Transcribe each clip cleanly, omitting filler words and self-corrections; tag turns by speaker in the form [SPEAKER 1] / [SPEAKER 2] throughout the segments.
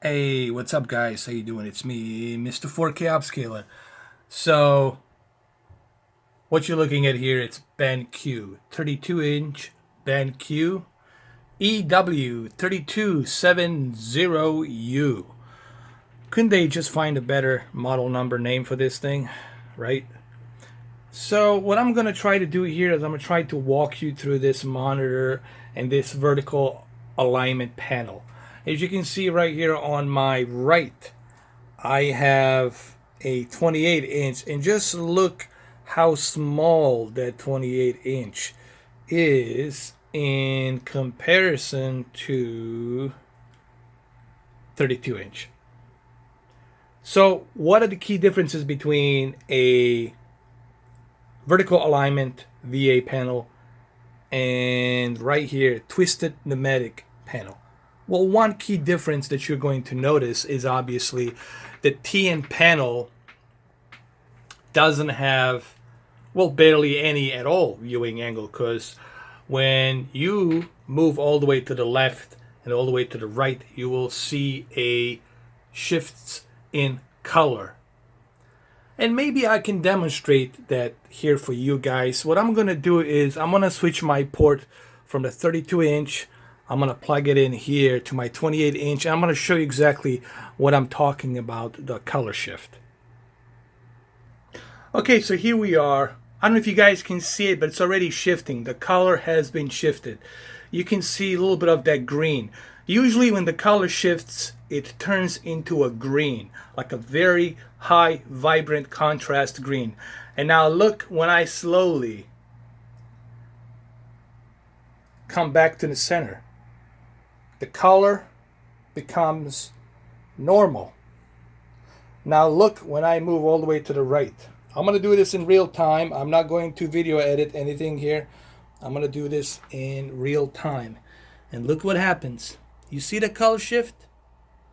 [SPEAKER 1] Hey, what's up guys? How you doing? It's me, Mr. 4K Upscaler. So, what you're looking at here, it's BenQ, 32-inch BenQ EW3270U. Couldn't they just find a better model number name for this thing, right? So what I'm going to try to do here is I'm going to try to walk you through this monitor and this vertical alignment panel. As you can see right here on my right, I have a 28-inch, and just look how small that 28-inch is in comparison to 32-inch. So what are the key differences between a vertical alignment VA panel and right here twisted pneumatic panel? Well, one key difference that you're going to notice is obviously the TN panel doesn't have, well, barely any at all viewing angle, because when you move all the way to the left and all the way to the right, you will see a shifts in color. And maybe I can demonstrate that here for you guys. What I'm going to do is I'm going to switch my port from the 32-inch. I'm going to plug it in here to my 28-inch. I'm going to show you exactly what I'm talking about, the color shift. Okay, so here we are. I don't know if you guys can see it, but it's already shifting. The color has been shifted. You can see a little bit of that green. Usually when the color shifts, it turns into a green, like a very high, vibrant contrast green. And now look, when I slowly come back to the center, the color becomes normal. Now look, when I move all the way to the right, I'm going to do this in real time. I'm not going to video edit anything here. I'm going to do this in real time. And look what happens. You see the color shift?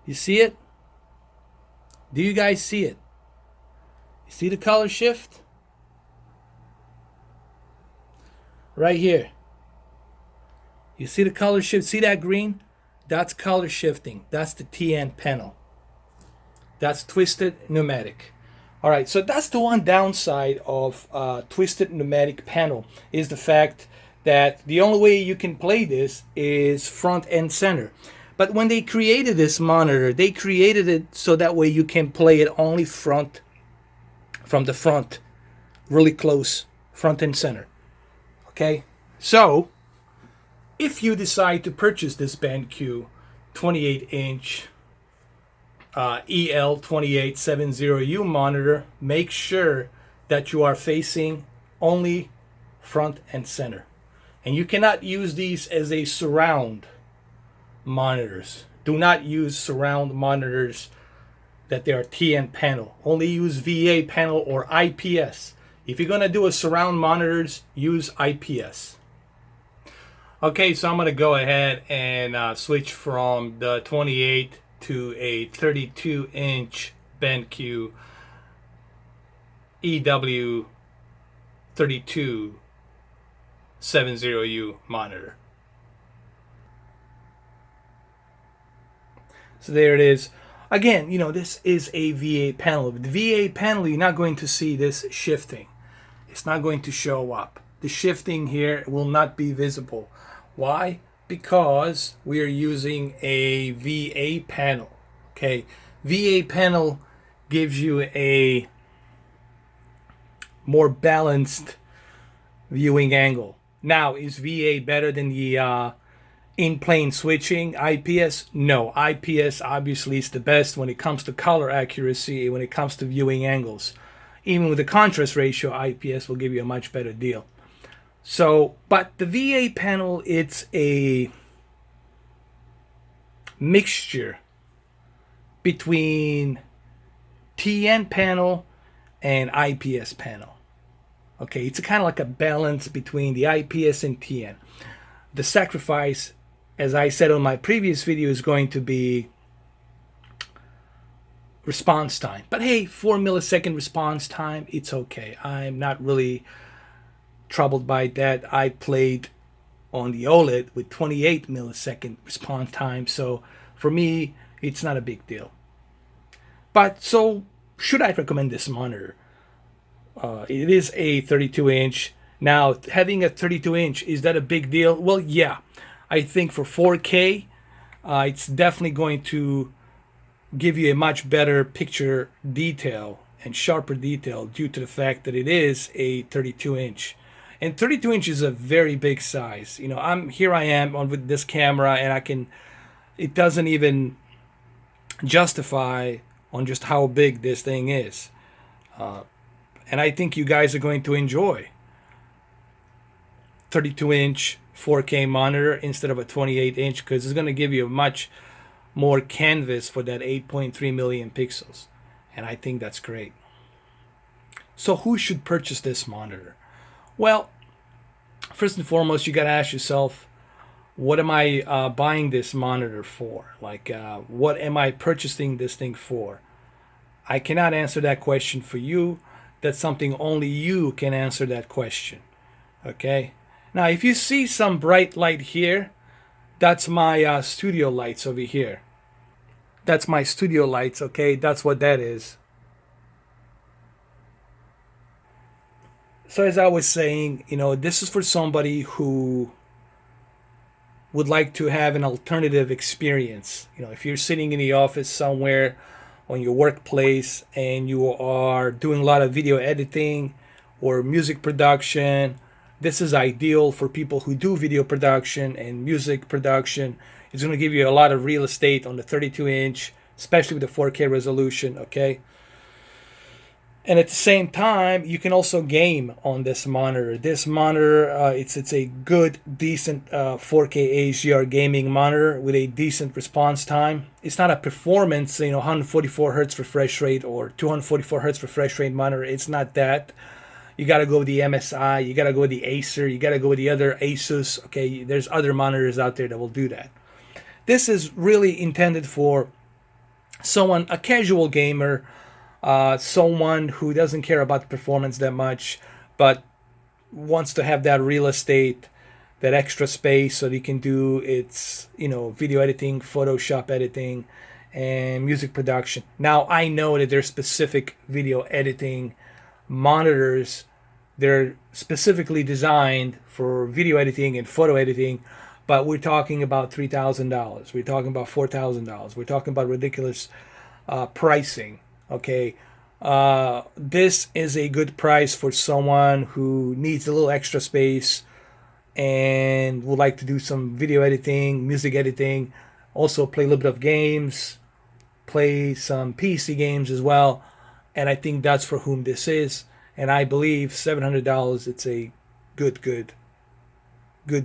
[SPEAKER 1] You see it? Do you guys see it? You see the color shift? Right here. You see the color shift? See that green? That's color shifting. That's the TN panel. That's twisted pneumatic. All right, so that's the one downside of twisted pneumatic panel, is the fact that the only way you can play this is front and center. But when they created this monitor, they created it so that way you can play it only front, from the front, really close, front and center. Okay, so if you decide to purchase this BenQ 28-inch EL2870U monitor, make sure that you are facing only front and center. And you cannot use these as a surround monitors. Do not use surround monitors that they are TN panel. Only use VA panel or IPS. If you're going to do a surround monitors, use IPS. Okay, so I'm going to go ahead and switch from the 28 to a 32-inch BenQ EW3270U monitor. So there it is. Again, you know, this is a VA panel. With the VA panel, you're not going to see this shifting. It's not going to show up. The shifting here will not be visible. Why? Because we are using a VA panel. Okay, VA panel gives you a more balanced viewing angle. Now, is VA better than the in-plane switching IPS? No, IPS obviously is the best when it comes to color accuracy, when it comes to viewing angles. Even with the contrast ratio, IPS will give you a much better deal. So, but the VA panel, it's a mixture between TN panel and IPS panel. Okay, it's kind of like a balance between the IPS and TN. The sacrifice, as I said on my previous video, is going to be response time. But hey, 4 millisecond response time, it's okay. I'm not really troubled by that. I played on the OLED with 28 millisecond response time, so for me It's not a big deal. But so, should I recommend this monitor? It is a 32-inch. Now, having a 32-inch, is that a big deal? Well, yeah. I think for 4K, it's definitely going to give you a much better picture detail and sharper detail due to the fact that it is a 32-inch. And 32-inch is a very big size. You know, I am on with this camera, and it doesn't even justify on just how big this thing is. And I think you guys are going to enjoy 32-inch 4K monitor instead of a 28-inch, because it's going to give you a much more canvas for that 8.3 million pixels. And I think that's great. So who should purchase this monitor? Well, first and foremost, you got to ask yourself, what am I buying this monitor for? Like, what am I purchasing this thing for? I cannot answer that question for you. That's something only you can answer that question. Okay? Now, if you see some bright light here, that's my studio lights over here. That's my studio lights, okay? That's what that is. So as I was saying, you know, this is for somebody who would like to have an alternative experience. You know, if you're sitting in the office somewhere on your workplace and you are doing a lot of video editing or music production, this is ideal for people who do video production and music production. It's going to give you a lot of real estate on the 32-inch, especially with the 4K resolution, okay? And at the same time, you can also game on this monitor. This monitor, it's a good, decent 4K HDR gaming monitor with a decent response time. It's not a performance, 144 hertz refresh rate or 244 hertz refresh rate monitor. It's not that. You got to go with the MSI. You got to go with the Acer. You got to go with the other Asus. Okay, there's other monitors out there that will do that. This is really intended for someone, a casual gamer, someone who doesn't care about the performance that much, but wants to have that real estate, that extra space, so that he can do its, video editing, Photoshop editing, and music production. Now, I know that there's specific video editing monitors. They're specifically designed for video editing and photo editing, but we're talking about $3,000. We're talking about $4,000. We're talking about ridiculous pricing. Okay, this is a good price for someone who needs a little extra space and would like to do some video editing, music editing, also play a little bit of games, play some PC games as well. And I think that's for whom this is. And I believe $700, it's a good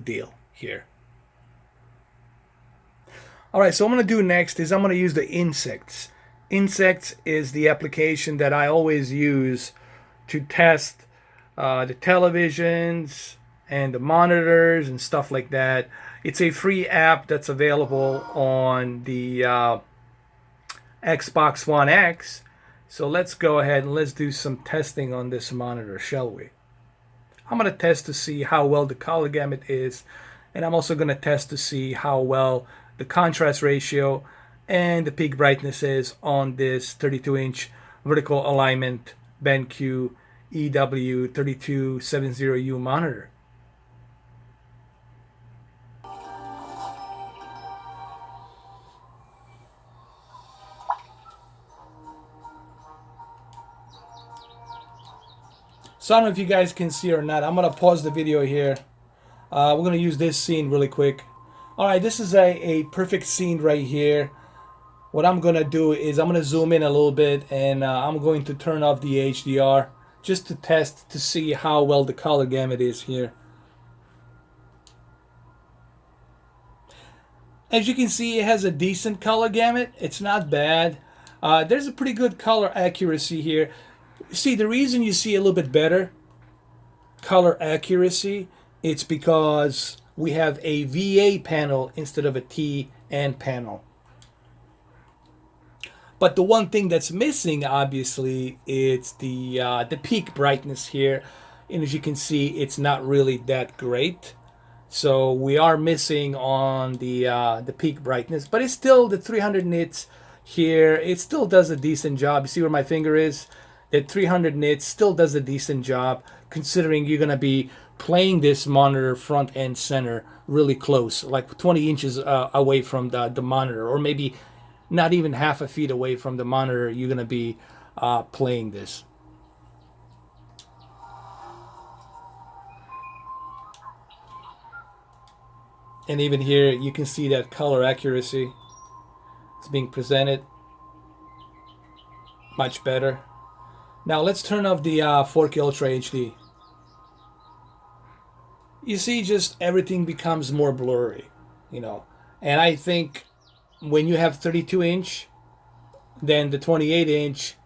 [SPEAKER 1] deal here. All right, so what I'm going to do next is I'm going to use the Insects. Insects is the application that I always use to test the televisions and the monitors and stuff like that. It's a free app that's available on the Xbox One X. So let's go ahead and let's do some testing on this monitor, shall we? I'm going to test to see how well the color gamut is, and I'm also going to test to see how well the contrast ratio and the peak brightness is on this 32-inch vertical alignment BenQ EW3270U monitor. So I don't know if you guys can see or not. I'm going to pause the video here. We're going to use this scene really quick. All right, this is a perfect scene right here. What I'm going to do is I'm going to zoom in a little bit, and I'm going to turn off the HDR just to test to see how well the color gamut is here. As you can see, it has a decent color gamut. It's not bad. There's a pretty good color accuracy here. See, the reason you see a little bit better color accuracy, it's because we have a VA panel instead of a TN panel. But the one thing that's missing, obviously, it's the peak brightness here. And as you can see, it's not really that great. So we are missing on the peak brightness, but it's still the 300 nits here. It still does a decent job. You see where my finger is? That 300 nits still does a decent job, considering you're gonna be playing this monitor front and center really close, like 20 inches away from the monitor, or maybe not even half a feet away from the monitor. You're gonna be playing this. And even here, you can see that color accuracy is being presented much better. Now let's turn off the 4K Ultra HD. You see, just everything becomes more blurry, you know. And I think when you have 32 inch, then the 28 inch,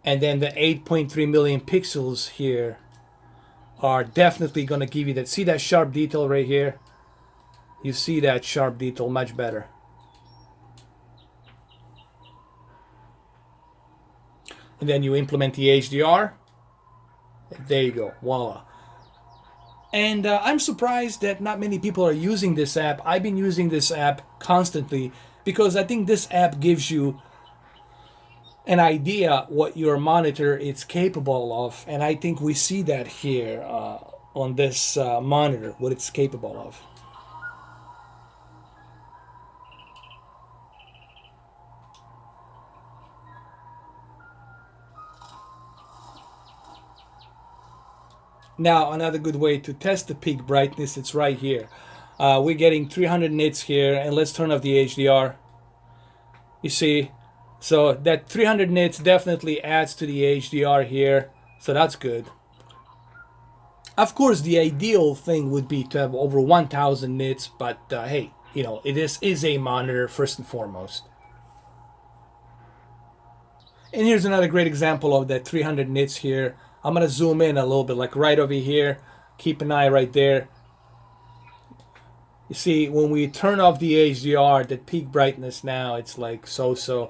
[SPEAKER 1] and then the 8.3 million pixels here are definitely going to give you that. See that sharp detail right here? You see that sharp detail much better. And then you implement the HDR. There you go, voila. And I'm surprised that not many people are using this app. I've been using this app constantly because I think this app gives you an idea what your monitor is capable of. And I think we see that here on this monitor, what it's capable of. Now, another good way to test the peak brightness, it's right here. We're getting 300 nits here, and let's turn off the HDR. You see, so that 300 nits definitely adds to the HDR here, so that's good. Of course, the ideal thing would be to have over 1000 nits, but hey, you know, it is a monitor first and foremost. And here's another great example of that 300 nits here. I'm going to zoom in a little bit, like right over here. Keep an eye right there. You see, when we turn off the HDR, that peak brightness now, it's like so-so.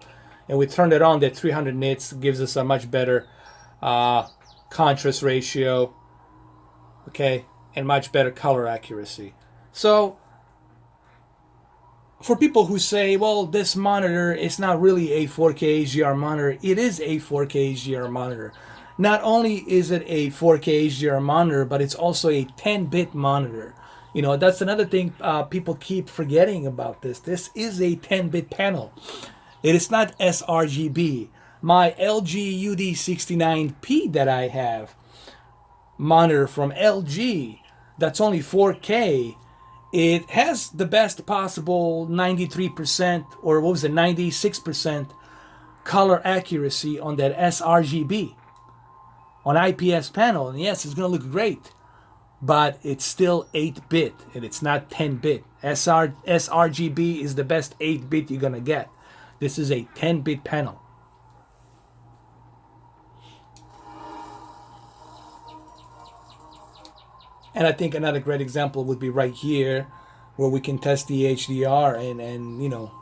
[SPEAKER 1] And we turn it on, that 300 nits gives us a much better contrast ratio. Okay, and much better color accuracy. So, for people who say, well, this monitor is not really a 4K HDR monitor, it is a 4K HDR monitor. Not only is it a 4K HDR monitor, but it's also a 10-bit monitor. You know, that's another thing people keep forgetting about this. This is a 10-bit panel. It is not sRGB. My LG UD69P that I have, monitor from LG, that's only 4K, it has the best possible 93%, or what was it, 96% color accuracy on that sRGB. On IPS panel, and yes, it's going to look great, but it's still 8-bit, and it's not 10-bit. sRGB is the best 8-bit you're going to get. This is a 10-bit panel. And I think another great example would be right here, where we can test the HDR and you know,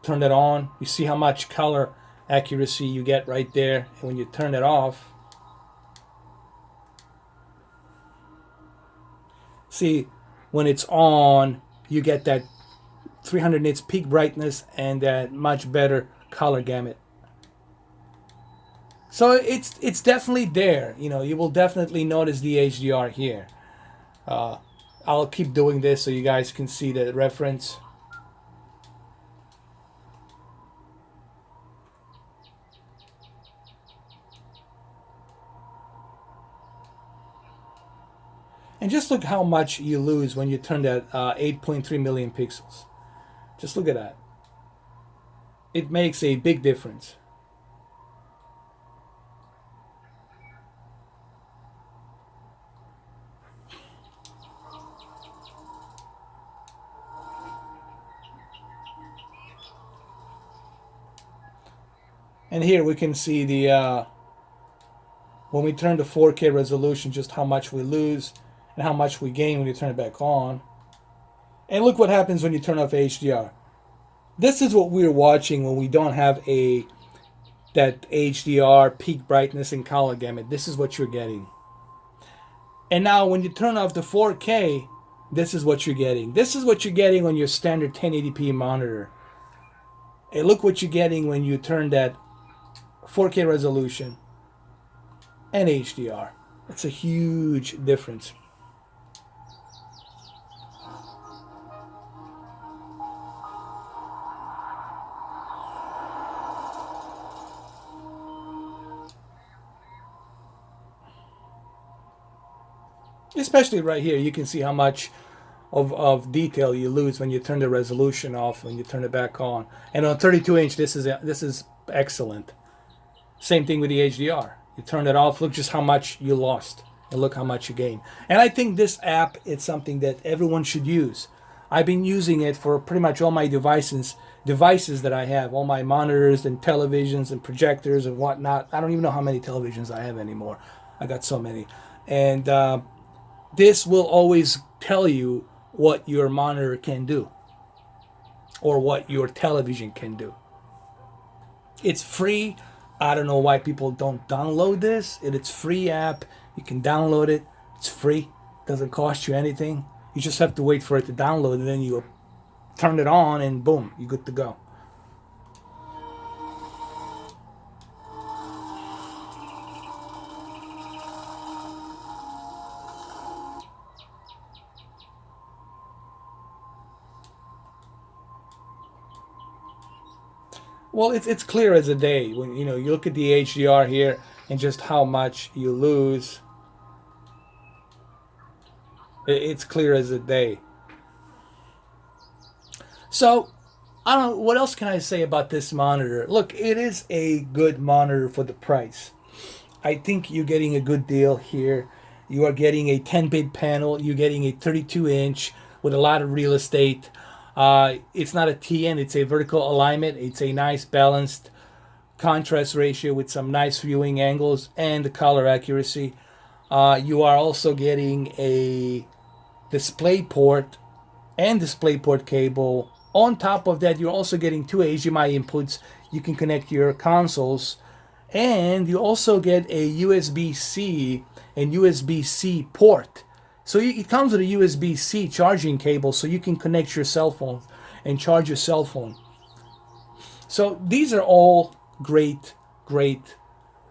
[SPEAKER 1] turn it on. You see how much color accuracy you get right there, and when you turn it off, see, when it's on, you get that 300 nits peak brightness and that much better color gamut. So it's definitely there. You know, you will definitely notice the HDR here. I'll keep doing this so you guys can see the reference. And just look how much you lose when you turn that 8.3 million pixels. Just look at that. It makes a big difference. And here we can see the when we turn to 4K resolution, just how much we lose and how much we gain when you turn it back on. And look what happens when you turn off HDR. This is what we're watching when we don't have that HDR peak brightness and color gamut. This is what you're getting. And now when you turn off the 4K, this is what you're getting. This is what you're getting on your standard 1080p monitor. And look what you're getting when you turn that 4K resolution and HDR. It's a huge difference. Especially right here, you can see how much of detail you lose when you turn the resolution off, when you turn it back on. And on 32-inch, this is excellent. Same thing with the HDR. You turn it off, look just how much you lost, and look how much you gain. And I think this app is something that everyone should use. I've been using it for pretty much all my devices that I have, all my monitors and televisions and projectors and whatnot. I don't even know how many televisions I have anymore. I got so many. And this will always tell you what your monitor can do or what your television can do. It's free. I don't know why people don't download this. It's a free app. You can download it. It's free. Doesn't cost you anything. You just have to wait for it to download, and then you turn it on, and boom, you're good to go. Well, it's clear as a day when you look at the HDR here and just how much you lose. It's clear as a day. So I don't know what else can I say about this monitor. Look, it is a good monitor for the price. I think you're getting a good deal here. You are getting a 10-bit panel. You're getting a 32-inch with a lot of real estate. It's not a TN, it's a vertical alignment. It's a nice balanced contrast ratio with some nice viewing angles and the color accuracy. You are also getting a DisplayPort and DisplayPort cable. On top of that, you're also getting two HDMI inputs. You can connect your consoles. And you also get a USB-C and USB-C port. So it comes with a USB-C charging cable, so you can connect your cell phone and charge your cell phone. So these are all great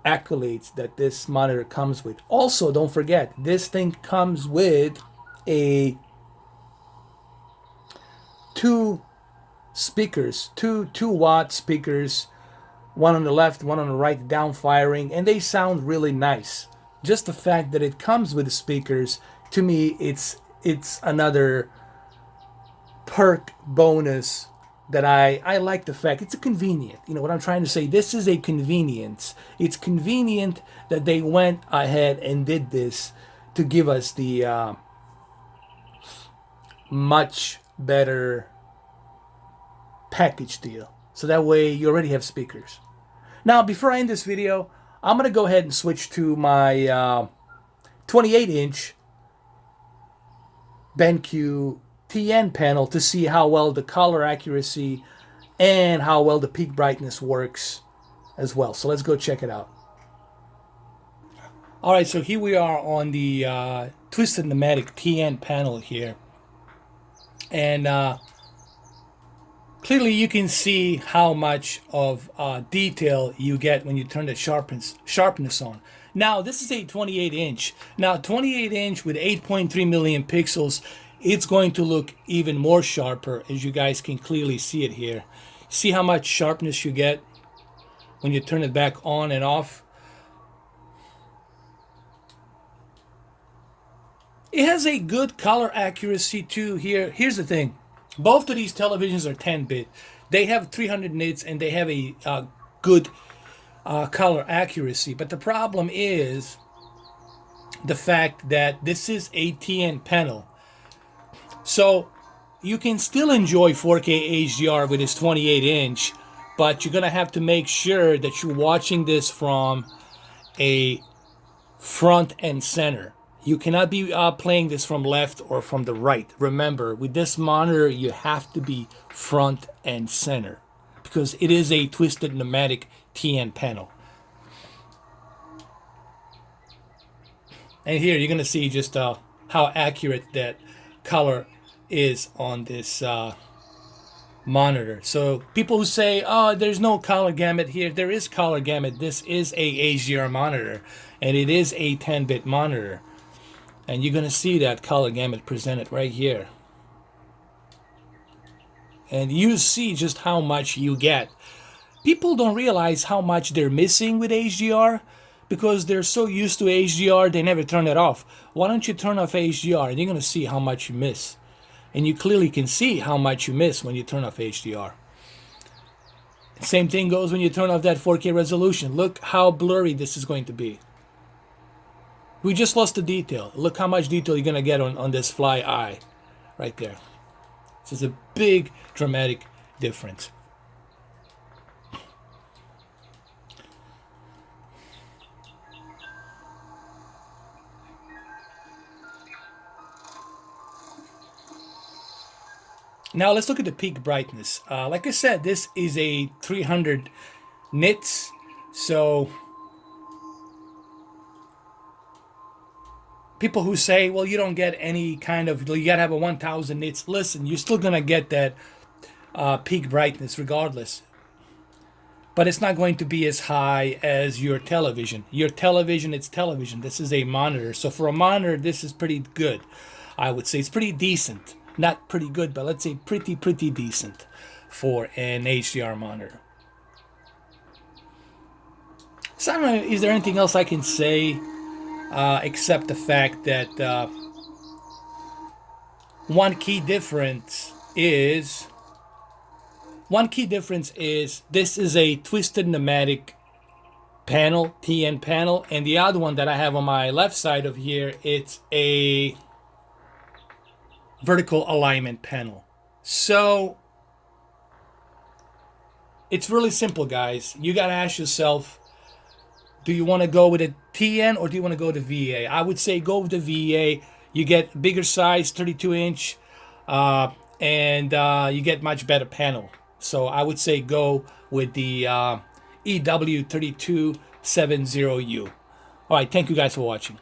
[SPEAKER 1] accolades that this monitor comes with. Also, don't forget, this thing comes with a two speakers, two 2-watt speakers, one on the left, one on the right, down firing, and they sound really nice. Just the fact that it comes with the speakers, to me, it's another perk bonus that I like. The fact it's a convenient. You know what I'm trying to say? This is a convenience. It's convenient that they went ahead and did this to give us the much better package deal. So that way you already have speakers. Now, before I end this video, I'm going to go ahead and switch to my 28-inch BenQ TN panel to see how well the color accuracy and how well the peak brightness works as well. So let's go check it out. All right, so here we are on the Twisted Pneumatic TN panel here. And clearly you can see how much of detail you get when you turn the sharpness on. Now, this is a 28-inch. Now, 28-inch with 8.3 million pixels, it's going to look even more sharper, as you guys can clearly see it here. See how much sharpness you get when you turn it back on and off? It has a good color accuracy too here. Here's the thing. Both of these televisions are 10-bit. They have 300 nits and they have a good color accuracy. But the problem is the fact that this is a TN panel. So you can still enjoy 4K HDR with this 28-inch, but you're going to have to make sure that you're watching this from a front and center. You cannot be playing this from left or from the right. Remember, with this monitor, you have to be front and center because it is a Twisted Pneumatic TN panel. And here you're gonna see just how accurate that color is on this monitor. So people who say, oh, there's no color gamut here, there is color gamut. This is a HDR monitor, and it is a 10-bit monitor. And you're gonna see that color gamut presented right here. And you see just how much you get. People don't realize how much they're missing with HDR because they're so used to HDR they never turn it off. Why don't you turn off HDR and you're gonna see how much you miss. And you clearly can see how much you miss when you turn off HDR. Same thing goes when you turn off that 4K resolution. Look how blurry this is going to be. We just lost the detail. Look how much detail you're gonna get on this fly eye right there. This is a big dramatic difference. Now let's look at the peak brightness. Like I said, this is a 300 nits, so people who say, well, you don't get any kind of, you gotta have a 1000 nits. Listen, you're still gonna get that peak brightness regardless. But it's not going to be as high as your television. Your television, it's television. This is a monitor. So for a monitor, this is pretty good. I would say it's pretty decent. Not pretty good, but let's say pretty decent for an HDR monitor. So I don't know, is there anything else I can say except the fact that one key difference is this is a twisted pneumatic panel, TN panel, and the other one that I have on my left side of here, it's a vertical alignment panel. So it's really simple, guys. You gotta ask yourself, do you want to go with a TN or do you want to go to VA? I would say go with the VA. You get bigger size, 32-inch, and you get much better panel. So I would say go with the EW3270U. All right, thank you guys for watching.